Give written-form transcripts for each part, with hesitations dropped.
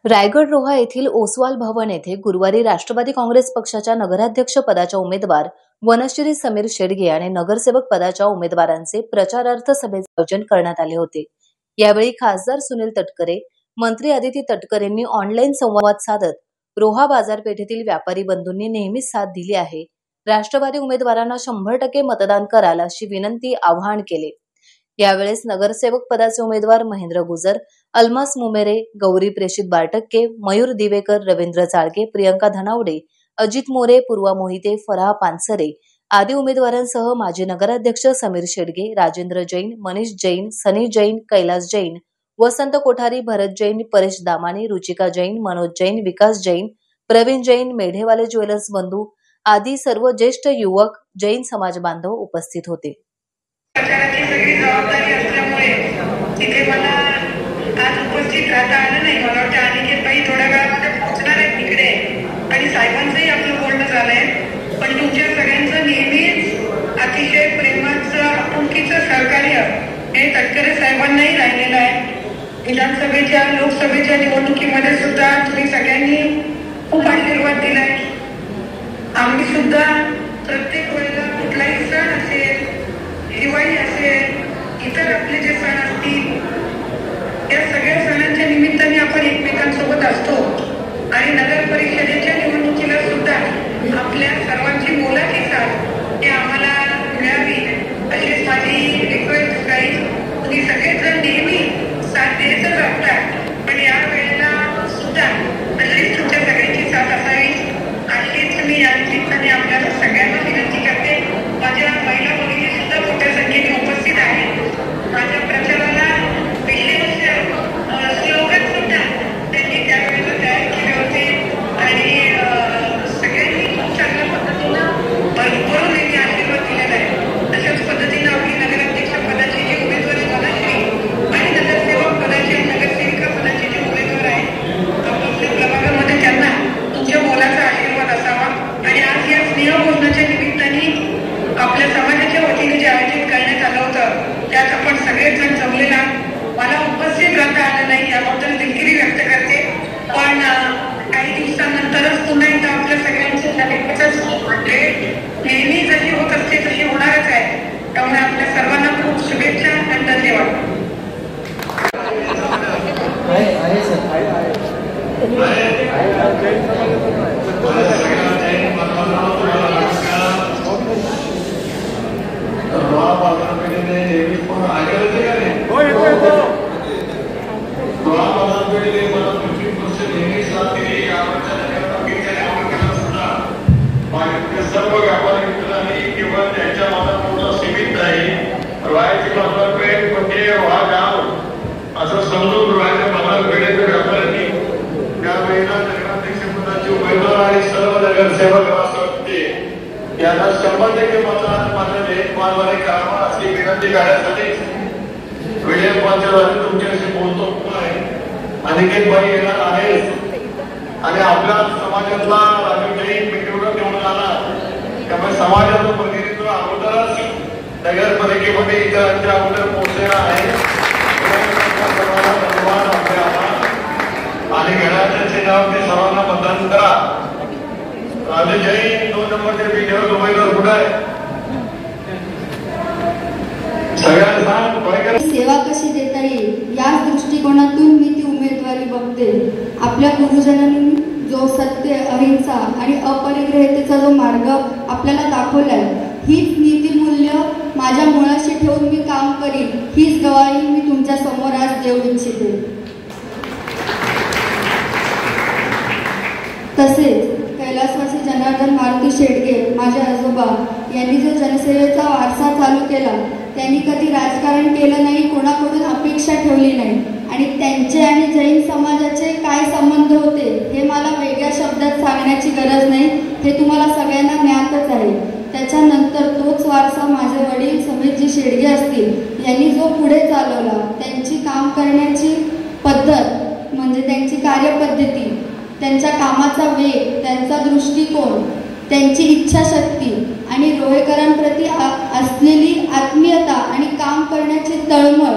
रायगड रोहा येथील ओसवाल भवन येथे गुरुवारी राष्ट्रवादी काँग्रेस पक्षाच्या नगराध्यक्ष पदाच्या उमेदवार वनश्री समीर शेडगे आणि नगरसेवक पदाच्या उमेदवारांचे प्रचारार्थ सभेचे आयोजन करण्यात आले होते। यावेळी खासदार सुनील तटकरे, मंत्री अदिती तटकरेंनी ऑनलाईन संवाद साधत रोहा बाजारपेठेतील व्यापारी बंधूंनी नेहमीच साथ दिली आहे, राष्ट्रवादी उमेदवारांना 100% मतदान कराल अशी विनंती आवाहन केले। यावेळेस नगरसेवक पदाचे उमेदवार महेंद्र गुजर, अल्मास मुमेरे, गौरी प्रेषित बारटक्के, मयूर दिवेकर, रवींद्र चाळके, प्रियंका धनावडे, अजित मोरे, पूर्वा मोहिते, फराह पानसरे आदी उमेदवारांसह माजी नगराध्यक्ष समीर शेडगे, राजेंद्र जैन, मनीष जैन, सनी जैन, कैलास जैन, वसंत कोठारी, भरत जैन, परेश दामानी, रुचिका जैन, मनोज जैन, विकास जैन, प्रवीण जैन, मेढेवाले ज्वेलर्स बंधू आदी सर्व ज्येष्ठ युवक, जैन समाज बांधव उपस्थित होते। प्रचाराची सगळी जबाबदारी असल्यामुळे तिथे मला आज उपस्थित राहता आलं नाही। मला वाटतं अनिकेतबाई थोड्या वेळामध्ये पोहोचणार आहेत तिकडे आणि साहेबांचंही आपलं बोलणं झालंय, पण तुमच्या सगळ्यांचं नेहमीच अतिशय प्रेमाचं आपुलकीचं सहकार्य हे तटकरे साहेबांनाही राहिलेलं आहे। विधानसभेच्या लोकसभेच्या निवडणुकीमध्ये सुद्धा तुम्ही सगळ्यांनी खूप आशीर्वाद दिलाय। आम्ही सुद्धा प्रत्येक वेळेला कुठलाही सण असेल, दिवाळी असेल, इतर आपले जे सण असतील, या सगळ्या सणांच्या निमित्ताने आपण एकमेकांसोबत असतो आणि नगर परिषदेच्या निवडणुकीला सुद्धा आपल्या सर्वांची मोलाची साथ हे आम्हाला मिळावी अशीच माझी रिक्वेस्ट राहील। तुम्ही सगळेजण नेहमी साथ देतच असतात, पण या वेळेला सुद्धा तशीच तुमच्या सगळ्यांची साथ असावी अशीच मी या निमित्ताने आपल्याला सगळ्यांना विनंती करते। माझ्या महिला भगिनी सुद्धा मोठ्या संख्येने उपस्थित आहेत। माझ्या प्रचाराला विशेष स्लोगन सुद्धा त्यांनी त्यावेळेला तयार केले होते आणि सगळ्यांनी खूप चांगल्या पद्धतीनं भरपूर नेहमी आशीर्वाद दिलेला आहे। तशाच पद्धतीनं आपली नगराध्यक्ष पदाची जी उमेदवारी वनश्री आणि नगरसेवक पदाचे नगरसेविका पदाचे जे उमेदवार आहेत आपल्या प्रभागामध्ये त्यांना तुमच्या मोलाचा आशीर्वाद असावा। आणि आज या स्नेहभोजनाच्या निमित्ताने आपल्या समाजाच्या वतीने जे आयोजन करण्यात आलं होतं त्यात आपण सगळेजण जमलेला मला उपस्थित राहता आलं नाही याबद्दल दिलगिरी व्यक्त करते, पण काही दिवसांनंतरच पुन्हा एकदा आपल्या सगळ्यांचे नेहमी जशी होत असते तशी होणारच आहे। त्यामुळे आपल्या सर्वांना खूप शुभेच्छा आणि धन्यवाद। सर्व व्यापारी मित्रांनी किंवा त्यांच्या मनात सीमित नाही, रोहाची बाजारपेठ म्हणजे रोहा गाव असं समजून रोहाच्या बाजारपेठेच्या व्यापाऱ्यांनी त्यावेळेला नगराध्यक्ष पदाचे उमेदवार आणि सर्व नगरसेवक राष्ट्रपती यांना 100% मतदान माझ्या देखभालमध्ये करावा अशी विनंती करण्यासाठी व्हिडिओ कॉन्फरन्सद्वारे तुमच्याशी बोलतो आहे। अनिकेतबाई येणार आहेत आणि आपल्या समाजातला निवडून निवडून आला, त्यामुळे समाजाचं प्रतिनिधित्व अगोदरच नगरपालिकेमध्ये इतरांच्या अगोदर पोहोचलेला आहे। आणि घड्याळाच्या चिन्हावरती सर्वांना मतदान करा। राजे जैन 2 नंबरचे पीठावर उमेदवार कुठे आहे सगळ्यांना सेवा कशी देता येईल याच दृष्टिकोनातून मी ती उमेदवारी बघते। आपल्या गुरुजनांनी जो सत्य, अहिंसा आणि अपरिग्रहितेचा जो मार्ग आपल्याला दाखवलाय, हीच नीतिमूल्य माझ्या मुळाशी ठेवून मी काम करीन, हीच गवाही मी तुमच्या समोर आज देऊ इच्छिते। तसेच कैलासवासी जनार्दन मारुती शेडगे माझे आजोबा यांनी जो जनसेवेचा वारसा चालू केला, त्यांनी कधी राजकारण केलं नाही, कोणाकडून अपेक्षा ठेवली नाही आणि त्यांचे आणि जैन समाजाचे काय संबंध होते हे मला वेगळ्या शब्दात सांगण्याची गरज नाही, हे तुम्हाला सगळ्यांना ज्ञातच आहे। त्याच्यानंतर तोच वारसा माझे वडील समीरजी शेडगे असतील यांनी जो पुढे चालवला, त्यांची काम करण्याची पद्धत म्हणजे त्यांची कार्यपद्धती, त्यांच्या कामाचा वेग, त्यांचा दृष्टिकोन, त्यांची इच्छाशक्ती आणि रोहेकरांप्रती असलेली आत्मीयता आणि काम करण्याची तळमळ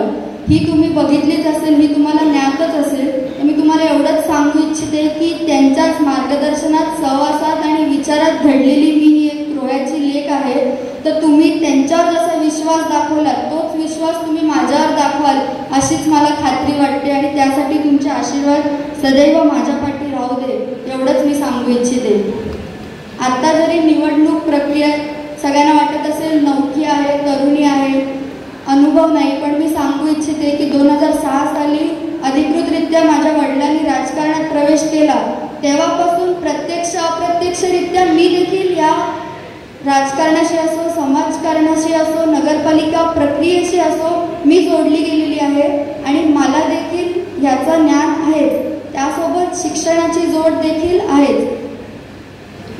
ही तुम्ही बघितलीच असेल, ही तुम्हाला ज्ञातच असेल. तर मी तुम्हाला एवढंच सांगू इच्छिते की त्यांच्याच मार्गदर्शनात, सहवासात आणि विचारात घडलेली मी ही एक रोह्याची लेक आहे. तर तुम्ही त्यांच्यावर जसा विश्वास दाखवला तोच विश्वास तुम्ही माझ्यावर दाखवाल अशीच मला खात्री वाटते आणि त्यासाठी तुमचे आशीर्वाद सदैव माझ्या पाठी राहू दे एवढंच मी सांगू इच्छिते. आता जरी निवडणूक प्रक्रिया सगळ्यांना वाटत असेल नवखी आहे, तरुणी आहे, अनुभव नाही, पण मी सांगू इच्छिते की 2006 साली अधिकृतरित्या माझ्या वडिलांनी राजकारणात प्रवेश केला. तेव्हापासून प्रत्यक्ष अप्रत्यक्षरित्या मी देखील या राजकारणाशी असो, समाजकारणाशी असो, नगरपालिका प्रक्रियेशी असो मी जोडली गेलेली आहे आणि मला देखील ह्याचं ज्ञान आहे. त्यासोबत शिक्षणाची जोड देखील आहे.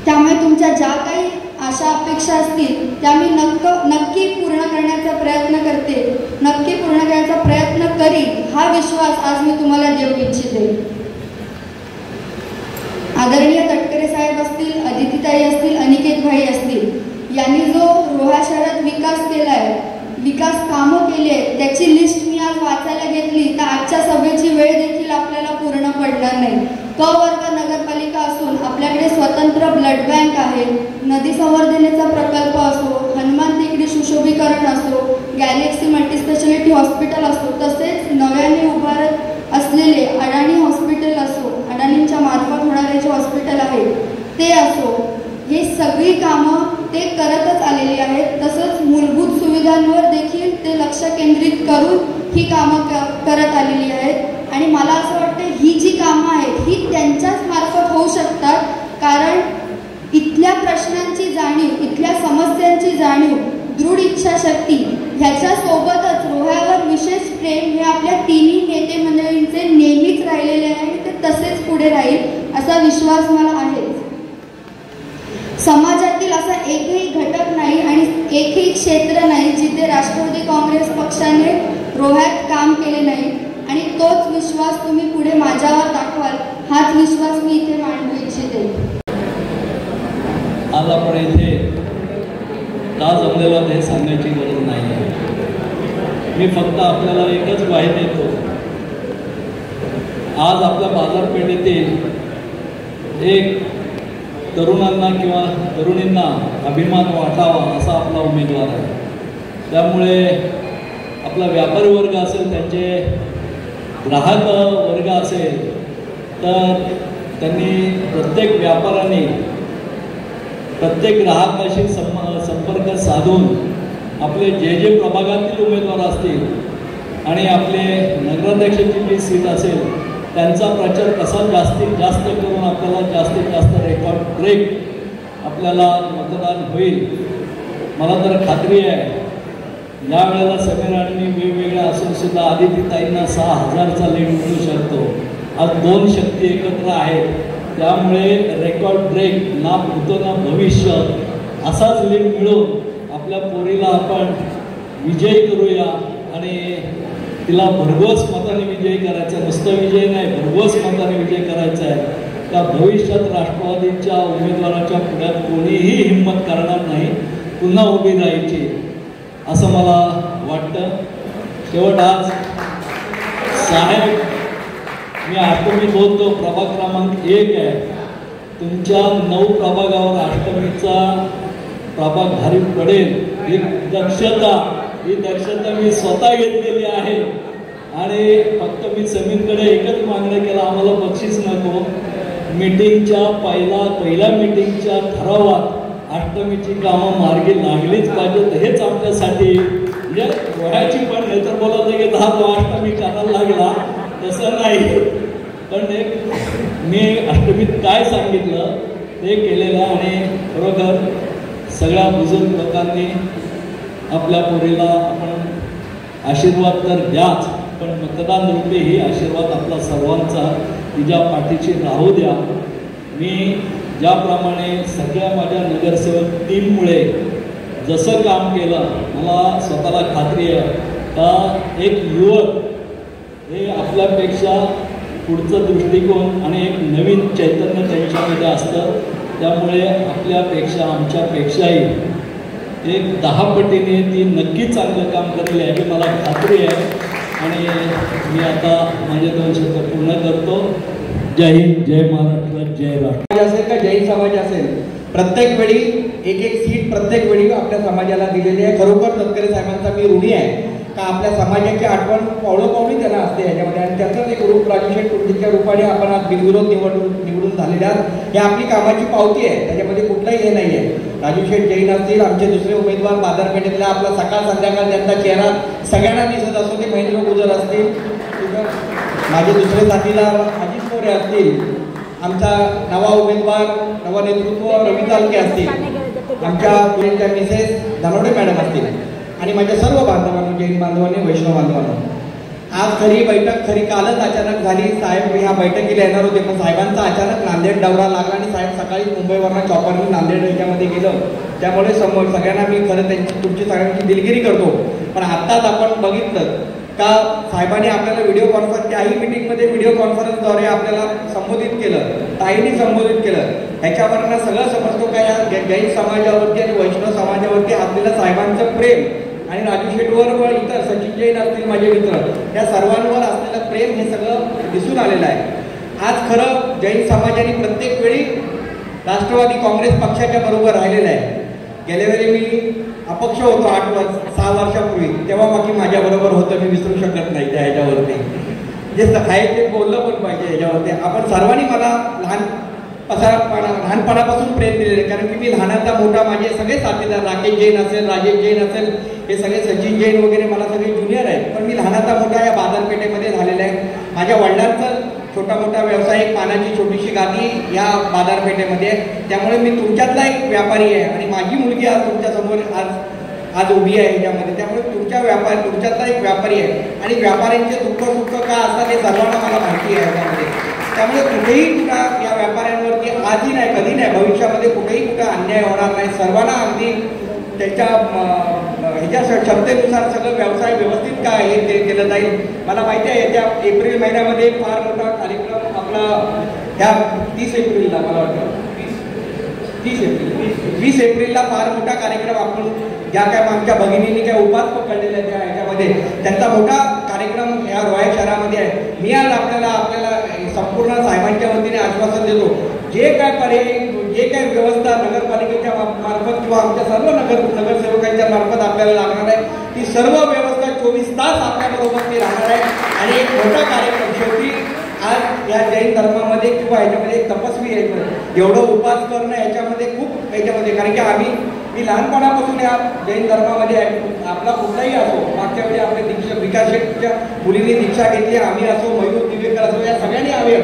त्यामुळे तुमच्या ज्या काही आशा अपेक्षा असतील त्या मी नक्की पूर्ण करण्याचा प्रयत्न करते, नक्की पूर्ण करण्याचा प्रयत्न करीन हा विश्वास आज मी तुम्हाला देऊ इच्छिते. आदरणीय तटकरे साहेब असतील, अदितीताई असतील, अनिकेत भाई असतील, यांनी जो रोहा शहरात विकास केलाय, विकास कामं केली आहेत, त्याची लिस्ट मी आज वाचायला घेतली तर आजच्या सभेची वेळ देखील आपल्याला पूर्ण पडणार नाही. क वर्ग नगरपालिका असून आपल्याकडे स्वतंत्र ब्लड बँक आहे, नदी संवर्धनेचा प्रकल्प असो, हनुमान टेकडी सुशोभीकरण असो, गॅलेक्सी मल्टीस्पेशालिटी हॉस्पिटल असो, तसेच नव्याने उभारत असलेले अडाणी हॉस्पिटल असो, अडाणींच्या मार्फत होणारे जे हॉस्पिटल आहे ते असो, हे सगळी कामं ते करतच आलेली आहेत. तसंच मूलभूत सुविधांवर देखील ते लक्ष केंद्रित करून ही कामं करत आलेली आहेत. आणि मला असं वाटतं ही जी कामं आहेत ही त्यांच्याच मार्फत होऊ शकतात, कारण इथल्या प्रश्नांची जाणीव, इथल्या समस्यांची जाणीव, दृढ इच्छाशक्ती ह्याच्यासोबतच रोह्यावर विशेष प्रेम हे आपल्या तिन्ही नेते मंडळींचे नेहमीच राहिलेले आहे आणि ते तसेच पुढे राहील असा विश्वास मला आहे. समाजातील असा एकही घटक नाही आणि एकही क्षेत्र नाही जिथे राष्ट्रवादी काँग्रेस पक्षाने रोह्यात काम केले नाही आणि तोच विश्वास तुम्ही पुढे माझ्यावर दाखवाल हाच विश्वास मी इथे मांडू इच्छिते. आज आपण इथे का जमलेलो हे सांगण्याची गरज नाही आहे. मी फक्त आपल्याला एकच ग्वाही देतो, आज आपल्या बाजारपेठेतील एक तरुणांना किंवा तरुणींना अभिमान वाटावा असा आपला उमेदवार आहे. त्यामुळे आपला व्यापारी वर्ग असेल, त्यांचे ग्राहक वर्ग असेल, तर त्यांनी प्रत्येक व्यापाऱ्यांनी प्रत्येक ग्राहकाशी संपर्क साधून आपले जे प्रभागातील उमेदवार असतील आणि आपले नगराध्यक्षाची जी सीट असेल त्यांचा प्रचार कसा जास्तीत जास्त करून आपल्याला जास्तीत जास्त रेकॉर्ड ब्रेक आपल्याला मतदान होईल. मला तर खात्री आहे या वेळेला समीरांनी वेगवेगळ्या असून सुद्धा आदितीताईंना 6000चा लीड मिळू शकतो. आज दोन शक्ती एकत्र आहेत, त्यामुळे रेकॉर्ड ब्रेक ना भूतो ना भविष्य असाच लीड मिळून आपल्या पोरीला आपण विजयी करूया आणि तिला भरघोस मताने विजयी करायचा. नुसतं विजय नाही, भरघोस मताने विजय करायचा आहे. त्या भविष्यात राष्ट्रवादीच्या उमेदवाराच्या पुढ्यात कोणीही हिंमत करणार नाही, पुन्हा उभी राहायची असं मला वाटतं. शेवट आज साहेब, मी अष्टमी बोलतो, प्रभाग क्रमांक 1 आहे. तुमच्या 9 प्रभागावर अष्टमीचा प्रभाग भारी पडेल ही दक्षता मी स्वतः घेतलेली आहे. आणि फक्त मी समीरकडे एकच मागणं केलं, आम्हाला बक्षीस नको. मीटिंगच्या पहिल्या मीटिंगच्या ठरावात अष्टमीची कामं मार्गी लागलीच पाहिजेत. हेच आमच्यासाठी म्हणजे वयाची पण नाही तर बोलायचं की 10 अष्टमी करायला लागला तसं नाही, पण मी अष्टमीत काय सांगितलं ते केलेलं. आणि बरोबर सगळ्या बुजुर्ग लोकांनी आपल्या पोरीला आपण आशीर्वाद तर द्याच, पण मतदान रूपी ही आशीर्वाद आपला सर्वांचा तिच्या पाठीशी राहू द्या. मी ज्याप्रमाणे सगळ्या माझ्या नगरसेवक टीममुळे जसं काम केलं, मला स्वतःला खात्री आहे का एक युवक हे आपल्यापेक्षा पुढचं दृष्टिकोन आणि एक नवीन चैतन्य त्यांच्यामध्ये असतं. त्यामुळे आपल्यापेक्षा आमच्यापेक्षाही एक 10 पटीने ती नक्की चांगलं काम करेल याची मला खात्री आहे. आणि मी आता माझे 2 शब्द पूर्ण करतो. जय हिंद, जय महाराष्ट्र, जय राष्ट्र. असेल का जैन समाज असेल, प्रत्येक वेळी एक सीट प्रत्येक वेळी आपल्या समाजाला दिलेली आहे. खरोखर तटकरे साहेबांचा मी ऋणी आहे का आपल्या समाजाची आठवण पावलोपावली त्यांना असते ह्याच्यामध्ये. आणि त्याचाच एक रूप राजूशेठ कुर्डीच्या रूपाने आपण आज बिनविरोध निवडून झालेले आहात. ही आपली कामाची पावती आहे, त्याच्यामध्ये कुठलाही हे नाही आहे. राजूशेठ जैन असतील, आमचे दुसरे उमेदवार बाजारपेठेतला आपला सकाळ संध्याकाळ त्यांचा चेहरा सगळ्यांना दिसत असतो. ते महेंद्र गुजर असतील, माझे दुसरे साथीदार अजित मोरे असतील, आमचा नवा उमेदवार नवनेतृत्व रवी तालके असतील, आमच्या मिसेस धनवडे मॅडम असतील आणि माझ्या सर्व बांधवांनो, जैन बांधवांनी, वैष्णव बांधवांनो, आज खरी बैठक कालच अचानक झाली. साहेब ह्या बैठकीला येणार होते, पण साहेबांचा अचानक नांदेड दौरा लागला आणि साहेब सकाळी मुंबईवरनं चॉपरने नांदेड ह्याच्यामध्ये गेलं. त्यामुळे सगळ्यांना मी खरं तुमची सगळ्यांची दिलगिरी करतो. पण आत्ताच आपण बघितलं का साहेबांनी आपल्याला व्हिडिओ कॉन्फरन्स, त्याही मिटिंगमध्ये व्हिडिओ कॉन्फरन्सद्वारे आपल्याला संबोधित केलं, ताईंनी संबोधित केलं. ह्याच्यावरनं सगळं समजतो का या जैन समाजावरती आणि वैष्णव समाजावरती आपल्याला साहेबांचं प्रेम आणि राजू शेटवर व इतर सचिन जैन असतील माझे मित्र, या सर्वांवर असलेलं प्रेम हे सगळं दिसून आलेलं आहे. आज खरं जैन समाजाने प्रत्येक वेळी राष्ट्रवादी काँग्रेस पक्षाच्या बरोबर राहिलेलं आहे. गेल्या वेळी मी अपक्ष होतो 6 वर्षापूर्वी, तेव्हा बाकी माझ्याबरोबर होतं, मी विसरू शकत नाही त्या ह्याच्यावरती. जे आहे ते बोललं पण पाहिजे ह्याच्यावरती. आपण सर्वांनी मला लहानपणापासून प्रेम दिलेले, कारण की मी लहानाचा मोठा, माझे सगळे साथीदार, राकेश जैन असेल, राजेश जैन असेल, हे सगळे सचिन जैन वगैरे मला सगळे ज्युनियर आहेत. पण मी लहानाचा मोठा या बाजारपेठेमध्ये झालेला आहे. माझ्या वडिलांचा छोटा मोठा व्यवसाय, एक पानाची छोटीशी गादी या बाजारपेठेमध्ये, त्यामुळे मी तुमच्यातला एक व्यापारी आहे आणि माझी मुलगी आज तुमच्यासमोर आज उभी आहे ह्याच्यामध्ये. त्यामुळे तुमच्यातला एक व्यापारी आहे आणि व्यापाऱ्यांचे दुःख सुख का असतात हे सर्वांना मला माहिती आहे ह्याच्यामध्ये. त्यामुळे कुठेही कुठं या व्यापाऱ्यांवरती आजही नाही, कधी नाही, भविष्यामध्ये कुठेही कुठं अन्याय होणार नाही. सर्वांना अगदी त्यांच्या ह्याच्या क्षमतेनुसार सगळं व्यवसाय व्यवस्थित काय हे ते केलं जाईल. मला माहिती आहे येत्या एप्रिल महिन्यामध्ये फार मोठा कार्यक्रम आपला ह्या 30 एप्रिलला, मला वाटतं 20 एप्रिलला फार मोठा कार्यक्रम आपण ज्या काय आमच्या भगिनींनी काय उपास पकडलेल्या त्या ह्याच्यामध्ये त्यांचा मोठा कार्यक्रम या रोहा शहरामध्ये आहे. मी आज आपल्याला संपूर्ण साहेबांच्या वतीने आश्वासन देतो, जे काय पर्याय, जे काय व्यवस्था नगरपालिकेच्या मार्फत किंवा आमच्या सर्व नगरसेवकांच्या मार्फत आपल्याला लागणार आहे, ती सर्व व्यवस्था 24 तास आपल्याबरोबर ती राहणार आहे. आणि एक मोठा कार्यक्रम शेवटी आज या जैन धर्मामध्ये किंवा ह्याच्यामध्ये एक तपस्वी एवढं उपास करणं ह्याच्यामध्ये खूप ह्याच्यामध्ये, कारण की मी लहानपणापासून या जैन धर्मामध्ये आहे. आपला कुठलाही असो, मागच्या वेळी आपल्या दीक्षा विकास शेठच्या मुलींनी दीक्षा घेतली, आम्ही असो, मयूर दिवेकर असो, या सगळ्यांनी आम्ही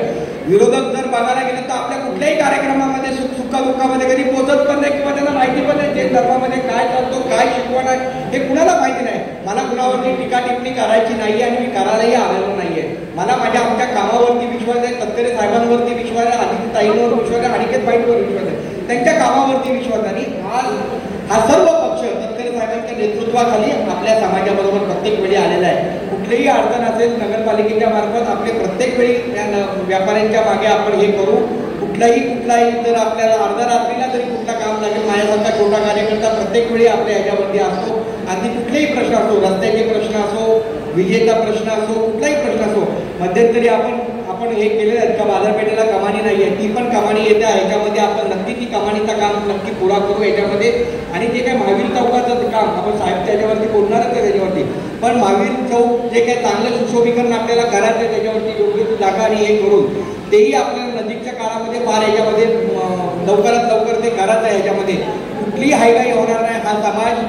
विरोधक जर बघायला गेले तर आपल्या कुठल्याही कार्यक्रमामध्ये सुखदुःखामध्ये कधी पोचत पण नाही किंवा त्यांना माहिती पण नाही जैन धर्मामध्ये काय चालतो, काय शिकवण आहे, हे कुणाला माहिती नाही. मला कुणावरती टीका टिप्पणी करायची नाही आणि मी करायलाही आलेलो नाहीये. मला आमच्या कामावरती विश्वास आहे, तटकरे साहेबांवरती विश्वास आहे, आदित्य ताईंवर विश्वास आहे, अनिकेत बाईंवर विश्वास आहे, त्यांच्या कामावरती विश्वास आहे. आणि हा सर्व पक्ष तटकरे साहेबांच्या नेतृत्वाखाली आपल्या समाजाबरोबर प्रत्येक वेळी आलेला आहे. कुठलीही अडचण असेल नगरपालिकेच्या मार्फत आपले प्रत्येक वेळी व्यापाऱ्यांच्या मागे आपण हे करू. कुठलाही जर आपल्याला अर्ध्या रात्रीला जरी कुठलं काम लागेल, माझ्यासारखा छोटा कार्यकर्ता प्रत्येक वेळी आपल्या ह्याच्यावरती असतो. अगदी कुठलेही प्रश्न असो, रस्त्याचे प्रश्न असो, विजेचा प्रश्न असो, कुठलाही प्रश्न असो. मध्यंतरी आपण हे केलेलं आहे का बाजारपेठेला कमानी नाही आहे, ती पण कमानी येते. ह्याच्यामध्ये आपण नक्की ती कमानीचं काम नक्की पुरा करू याच्यामध्ये. आणि जे काही महावीर चौकाचं काम आपण साहेब त्याच्यावरती बोलणारच आहे त्याच्यावरती, पण महावीर चौक जे काही चांगलं सुशोभीकरण आपल्याला करायचं त्याच्यावरती योग्य जागा आणि हे करून तेही आपल्याला नजीकच्या काळामध्ये फार ह्याच्यामध्ये लवकरात लवकर ते करायचं आहे. ह्याच्यामध्ये कुठलीही हायगाई होणार नाही. हा समाज,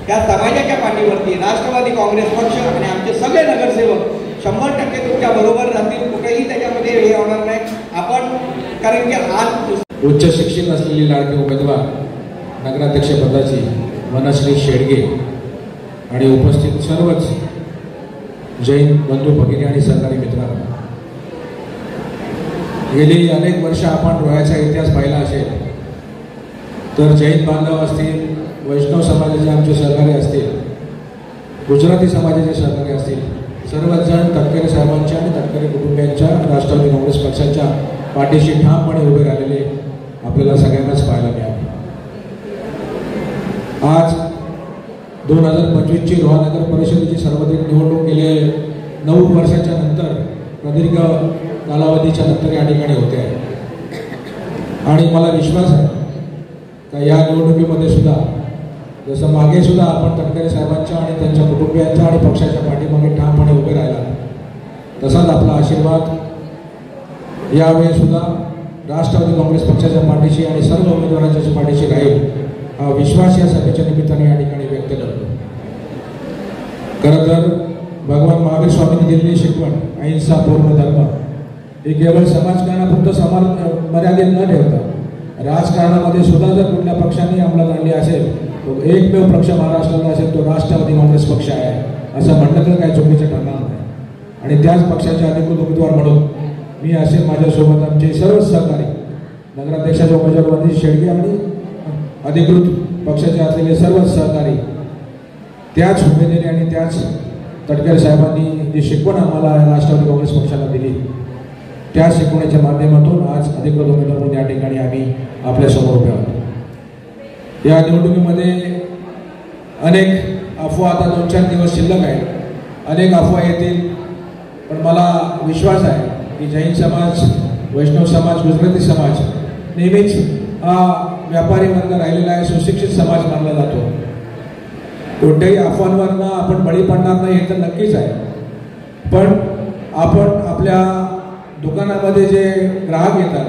त्या समाजाच्या पाठीवरती राष्ट्रवादी काँग्रेस पक्ष आणि आमचे सगळे नगरसेवक 100% तुमच्या बरोबर राहतील. कुठेही त्याच्यामध्ये हे होणार नाही आपण, कारण की आज उच्च शिक्षित असलेली लाडकी उमेदवार नगराध्यक्ष पदाची वनश्री शेडगे आणि उपस्थित सर्वच जैन बंधू भगिनी आणि सहकारी मित्रांनो, गेली अनेक वर्ष आपण रोह्याचा इतिहास पाहिला असेल तर जैन बांधव असतील, वैष्णव समाजाचे आमचे सहकारी असतील, गुजराती समाजाचे सहकारी असतील, सर्वच जण तटकरे साहेबांच्या आणि तटकरे कुटुंबियांच्या राष्ट्रवादी काँग्रेस पक्षाच्या पाठीशी ठामपणे उभे राहिलेले आपल्याला सगळ्यांनाच पाहायला मिळाले. आज 2025ची रोहा नगर परिषदेची सार्वत्रिक निवडणूक गेले 9 वर्षाच्या नंतर प्रदीर्घ कालावधीच्या नंतर या ठिकाणी होते आहे. आणि मला विश्वास आहे का या निवडणुकीमध्ये सुद्धा जसं मागे सुद्धा आपण तटकरे साहेबांच्या आणि त्यांच्या कुटुंबियांच्या आणि पक्षाच्या पाठीमागे ठामपणे उभे राहिला, तसाच आपला आशीर्वाद यावेळी सुद्धा राष्ट्रवादी काँग्रेस पक्षाच्या पाठीशी आणि सर्व उमेदवारांच्या पाठीशी राहील हा विश्वास या सभेच्या निमित्ताने या ठिकाणी व्यक्त करतो. खरं तर भगवान महावीर स्वामींनी दिलेली शिकवण अहिंसा पूर्ण धर्म हे केवळ समाजकारणापुरतं मर्यादित न ठेवता राजकारणामध्ये सुद्धा जर कुठल्या पक्षाने अंमलात आणली असेल तो एकमेव पक्ष महाराष्ट्रात असेल तो राष्ट्रवादी काँग्रेस पक्ष आहे असं म्हणलं तर काही चुकीचं ठरणार नाही. आणि त्याच पक्षाचे अधिकृत उमेदवार म्हणून मी असेल माझ्यासोबत आमचे सर्व सहकारी नगराध्यक्षाचे उमेदवार वनश्री शेडगे आणि अधिकृत पक्षाचे असलेले सर्व सहकारी त्याच उमेदवारी आणि त्याच तटकरे साहेबांनी जी शिकवण आम्हाला राष्ट्रवादी काँग्रेस पक्षाला दिली त्या शिकवण्याच्या माध्यमातून आज अधिकृत उमेदवार म्हणून या ठिकाणी आम्ही आपल्यासमोर उभे आहोत. या निवडणुकीमध्ये अनेक अफवा आता 2-4 दिवस शिल्लक आहेत, अनेक अफवा येतील, पण मला विश्वास आहे की जैन समाज, वैष्णव समाज, गुजराती समाज नेहमीच हा व्यापारी वर्ग राहिलेला आहे, सुशिक्षित समाज मानला जातो. कोणत्याही अफवांवरनं आपण बळी पडणार नाही हे तर नक्कीच आहे, पण आपण आपल्या दुकानामध्ये जे ग्राहक येतात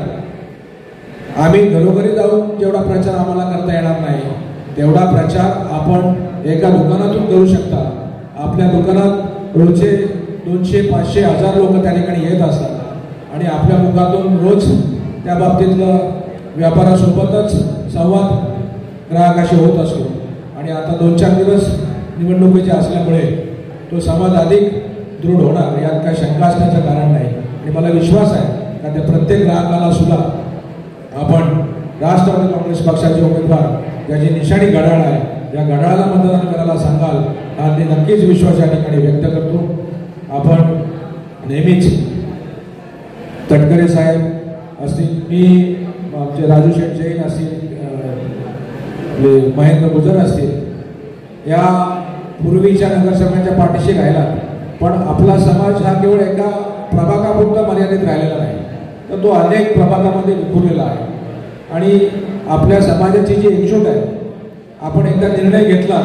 आम्ही घरोघरी जाऊन जेवढा प्रचार आम्हाला करता येणार नाही तेवढा प्रचार आपण एका दुकानातून करू शकता. आपल्या दुकानात रोजचे 200, 500, 1000 लोक त्या ठिकाणी येत असतात आणि आपल्या मुखातून रोज त्या बाबतीतलं व्यापारासोबतच संवाद ग्राहकाशी होत असतो. आणि आता 2-4 दिवस निवडणुकीचे असल्यामुळे तो संवाद अधिक दृढ होणार यात काही शंका असण्याचं कारण नाही. आणि मला विश्वास आहे का त्या प्रत्येक ग्राहकाला सुद्धा आपण राष्ट्रवादी काँग्रेस पक्षाचे उमेदवार ज्याची निशाणी घड्याळ आहे या घड्याळाला मतदान करायला सांगाल हा ते नक्कीच विश्वास या ठिकाणी व्यक्त करतो. आपण नेहमीच तटकरे साहेब असतील, मी आमचे राजू शेठ जैन असतील, महेंद्र गुजर असतील, या पूर्वीच्या नगरसेवकांच्या पाठीशी राहिला, पण आपला समाज हा केवळ एका प्रभागापुरता मर्यादित राहिलेला नाही तर तो अनेक प्रभागामध्ये विखुरलेला आहे. आणि आपल्या समाजाची जी एकजूट आहे आपण एकदा निर्णय घेतला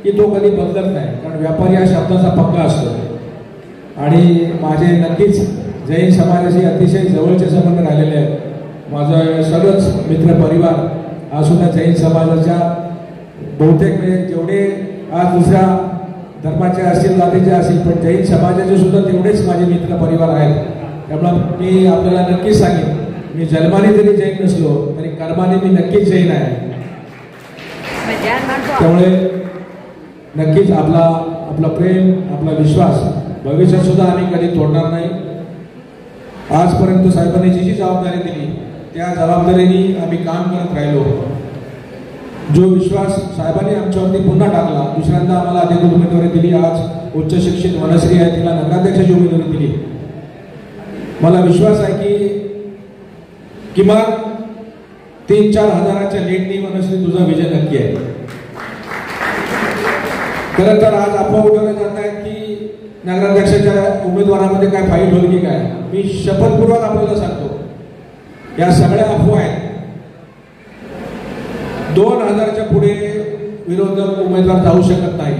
की तो कधी बदलत नाही, कारण व्यापारी या शब्दाचा पक्का असतो. आणि माझे नक्कीच जैन समाजाशी अतिशय जवळचे संबंध राहिलेले आहेत. माझं सर्वच मित्र परिवार हा सुद्धा जैन समाजाच्या बहुतेक जेवढे आज दुसऱ्या धर्माचे असतील, जातीचे असतील, पण जैन समाजाचे सुद्धा तेवढेच माझे मित्र परिवार आहेत. त्यामुळं मी आपल्याला नक्कीच सांगेन मी जन्माने जरी जैन नसलो तरी कर्माने मी नक्कीच जैन आहे. त्यामुळे नक्कीच आपला प्रेम, आपला विश्वास भविष्यात सुद्धा आम्ही कधी तोडणार नाही. आजपर्यंत साहेबांनी जी जबाबदारी दिली त्या जबाबदारीने आम्ही काम करत राहिलो. जो विश्वास साहेबांनी आमच्यावरती पुन्हा टाकला, दुसऱ्यांदा आम्हाला अधिकृत उमेदवारी दिली, आज उच्च शिक्षित वनश्री आहे तिला नगराध्यक्षाची उमेदवारी दिली. मला विश्वास आहे की किमान 3-4 हजाराच्या लीडनी वनश्री तुझा विजय नक्की आहे. खरं तर आज अफवा उडवल्या जात आहेत की नगराध्यक्षाच्या उमेदवारामध्ये काय फाईट होईल की काय. मी शपथपूर्वक आपल्याला सांगतो या सगळ्या अफवा आहेत. 2000च्या पुढे विरोधक उमेदवार जाऊ शकत नाही.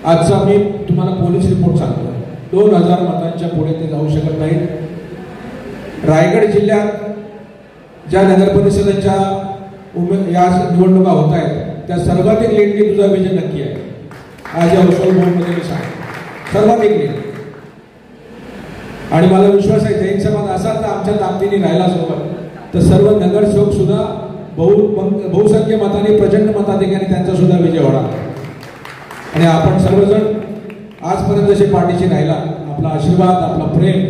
आजचा मी तुम्हाला पोलीस रिपोर्ट सांगतो, 2000 मतांच्या पुढे ते जाऊ शकत नाही. रायगड जिल्ह्यात ज्या नगरपरिषदांच्या या निवडणुका होत आहेत त्या सर्वाधिक लीडनी तुझा विजय नक्की आहे. आज या उस्मानाबाद बोर्डमध्ये मी सांगतो सर्वाधिक लीड. आणि मला विश्वास आहे जैन समाज असा तर आमच्या ताकदीने राहिला सोबत तर सर्व नगरसेवक सुद्धा बहुसंख्य मताने, प्रचंड मताधिकाने त्यांचा सुद्धा विजय होणार. आणि आपण सर्वजण आजपर्यंत जसे पाठीशी राहिला, आपला आशीर्वाद, आपला प्रेम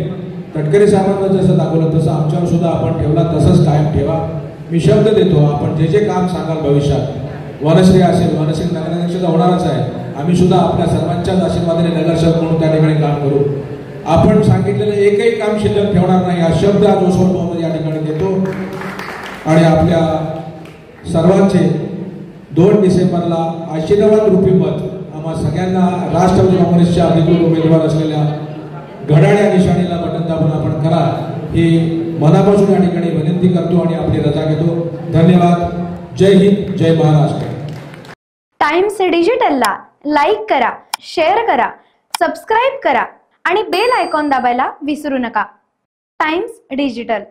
तटकरे साहेबांना जसं दाखवलं तसं आमच्यावर सुद्धा आपण ठेवला, तसंच कायम ठेवा. मी शब्द देतो आपण जे जे काम सांगाल भविष्यात वनश्री असेल, वनश्री नगराध्यक्ष होणारच आहे, आम्ही सुद्धा आपल्या सर्वांच्याच आशीर्वादाने नगरसेवक म्हणून त्या ठिकाणी काम करू. आपण सांगितलेलं एकही काम शिल्लक ठेवणार नाही हा शब्द आज उस्मानाबाद या ठिकाणी देतो. आणि आपल्या सर्वांचे 2 डिसेंबरला आशीर्वाद रूपी मत आम्हा सगळ्यांना राष्ट्रवादी काँग्रेसच्या अधिकृत उमेदवार असलेल्या घड्याळ या निशाणीला बटन दाबून आपण करा ही मनापासून या ठिकाणी विनंती करतो आणि आपली रजा घेतो. धन्यवाद. जय हिंद, जय महाराष्ट्र. टाइम्स डिजिटलला लाईक करा, शेअर करा, सबस्क्राईब करा आणि बेल आयकॉन दाबायला विसरू नका. Times digital.